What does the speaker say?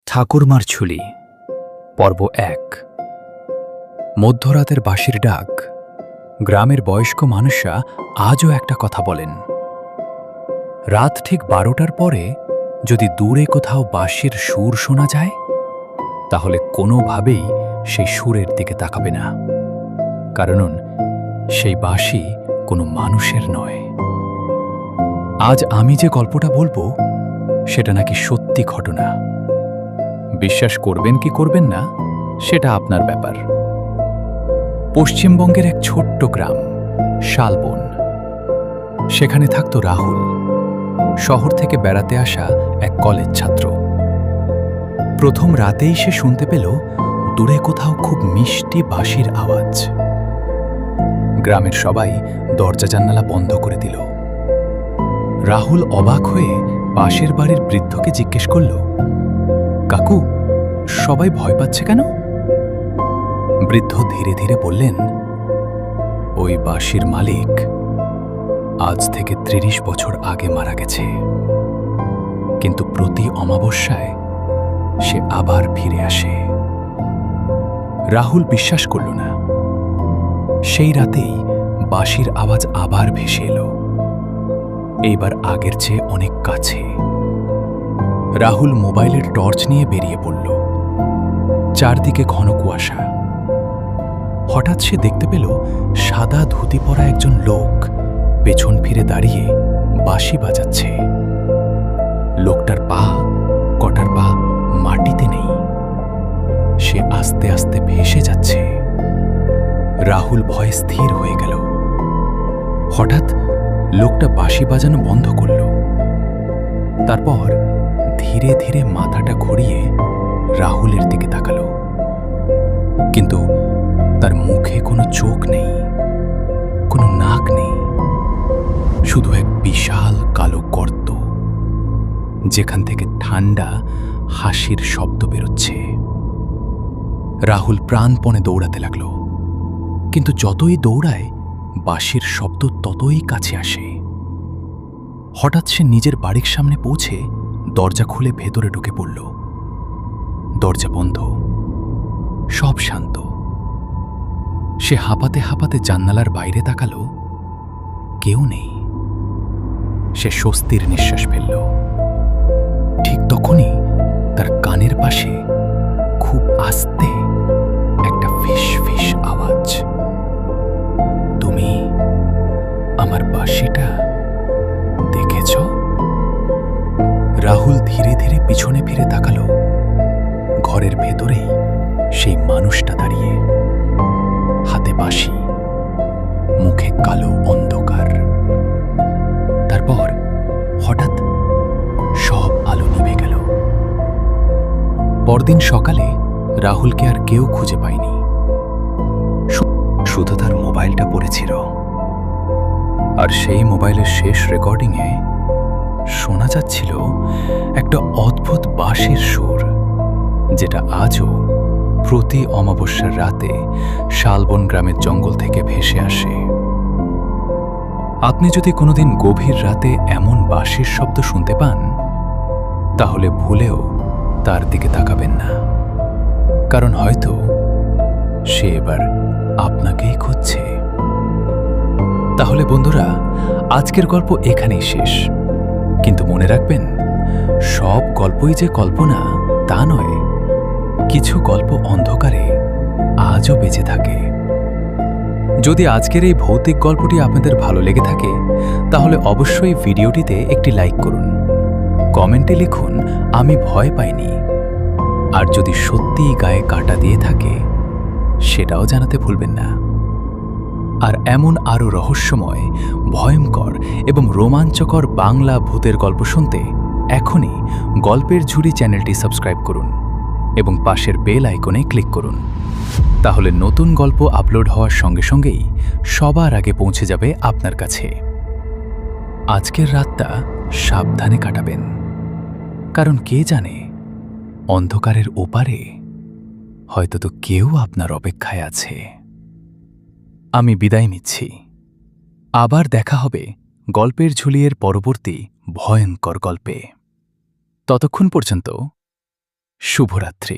ঠাকুরমার ঝুলি পর্ব ১। মধ্যরাতের বাঁশির ডাক। গ্রামের বয়স্ক মানুষরা আজও একটা কথা বলেন, রাত ঠিক ১২টার পরে যদি দূরে কোথাও বাঁশির সুর শোনা যায়, তাহলে কোনোভাবেই সেই সুরের দিকে তাকাবে না, কারণ সেই বাঁশি কোনো মানুষের নয়। আজ আমি যে গল্পটা বলবো সেটা নাকি সত্যি ঘটনা। বিশ্বাস করবেন কি করবেন না সেটা আপনার ব্যাপার। পশ্চিমবঙ্গের এক ছোট্ট গ্রাম শালবন। সেখানে থাকত রাহুল, শহর থেকে বেড়াতে আসা এক কলেজ ছাত্র। প্রথম রাতেই সে শুনতে পেল দূরে কোথাও খুব মিষ্টি বাঁশির আওয়াজ। গ্রামের সবাই দরজা জানালা বন্ধ করে দিল। রাহুল অবাক হয়ে পাশের বাড়ির বৃদ্ধকে জিজ্ঞেস করল, কাকু, সবাই ভয় পাচ্ছে কেন? বৃদ্ধ ধীরে ধীরে বললেন, ওই বাঁশির মালিক আজ থেকে ৩০ বছর আগে মারা গেছে, কিন্তু প্রতি অমাবস্যায় সে আবার ফিরে আসে। রাহুল বিশ্বাস করল না। সেই রাতেই বাঁশির আওয়াজ আবার ভেসে এলো, এইবার আগের চেয়ে অনেক কাছে। রাহুল মোবাইলের টর্চ নিয়ে বেরিয়ে পড়ল। চারদিকে ঘন কুয়াশা। হঠাৎ সে দেখতে পেল সাদা ধুতি পরা একজন লোক পেছন ফিরে দাঁড়িয়ে বাঁশি বাজাচ্ছে। লোকটার কটার পা মাটিতে নেই, সে আস্তে আস্তে ভেসে যাচ্ছে। রাহুল ভয়ে স্থির হয়ে গেল। হঠাৎ লোকটা বাঁশি বাজানো বন্ধ করল। তারপর ধীরে ধীরে মাথাটা ঘুরিয়ে রাহুলের দিকে তাকালো, কিন্তু তার মুখে কোনো চোখ নেই, কোনো নাক নেই, শুধু এক বিশাল কালো গর্ত, যেখান থেকে ঠান্ডা হাসির শব্দ বেরোচ্ছে। রাহুল প্রাণপণে দৌড়াতে লাগল, কিন্তু যতই দৌড়ায় বাঁশির শব্দ ততই কাছে আসে। হঠাৎ সে নিজের বাড়ির সামনে পৌঁছে দরজা খুলে ভেতরে ঢুকে পড়ল। দরজা বন্ধ, সব শান্ত। সে হাঁপাতে হাঁপাতে জান্নালার বাইরে তাকালো, কেউ নেই। সে স্বস্তির নিঃশ্বাস ফেলল। ঠিক তখনই তার কানের পাশে খুব আস্তে একটা ফিস ফিস আওয়াজ। তুমি আমার বাঁশিটা দেখেছ? রাহুল ধীরে ধীরে পিছনে ফিরে তাকালো। ঘরের ভেতরেই সেই মানুষটা দাঁড়িয়ে, হাতে বাঁশি, মুখে কালো অন্ধকার। তারপর হঠাৎ সব আলো নিভে গেল। পরদিন সকালে রাহুলকে আর কেউ খুঁজে পায়নি, শুধু তার মোবাইলটা পড়েছিল। আর সেই মোবাইলের শেষ রেকর্ডিংয়ে শোনা যাচ্ছিল একটা অদ্ভুত বাঁশির সুর, যেটা আজও প্রতি অমাবস্যার রাতে শালবন গ্রামের জঙ্গল থেকে ভেসে আসে। আপনি যদি কোনোদিন গভীর রাতে এমন বাঁশির শব্দ শুনতে পান, তাহলে ভুলেও তার দিকে তাকাবেন না, কারণ হয়তো সে এবার আপনাকেই খুঁজছে। তাহলে বন্ধুরা, আজকের গল্প এখানেই শেষ। কিন্তু মনে রাখবেন, সব গল্পই যে কল্পনা তা নয়। কিছু গল্প অন্ধকারে আজও বেঁচে থাকে। যদি আজকের এই ভৌতিক গল্পটি আপনাদের ভালো লেগে থাকে, তাহলে অবশ্যই ভিডিওটিতে একটি লাইক করুন। কমেন্টে লিখুন, আমি ভয় পাইনি। আর যদি সত্যিই গায়ে কাঁটা দিয়ে থাকে, সেটাও জানাতে ভুলবেন না। আর এমন আরও রহস্যময়, ভয়ঙ্কর এবং রোমাঞ্চকর বাংলা ভূতের গল্প শুনতে এখনই গল্পের ঝুড়ি চ্যানেলটি সাবস্ক্রাইব করুন এবং পাশের বেল আইকনে ক্লিক করুন। তাহলে নতুন গল্প আপলোড হওয়ার সঙ্গে সঙ্গেই সবার আগে পৌঁছে যাবে আপনার কাছে। আজকের রাতটা সাবধানে কাটাবেন, কারণ কে জানে, অন্ধকারের ওপারে হয়তো তো কেউ আপনার অপেক্ষায় আছে। আমি বিদায় নিচ্ছি। আবার দেখা হবে গল্পের ঝুলির পরবর্তী ভয়ঙ্কর গল্পে। ততক্ষণ পর্যন্ত শুভরাত্রি।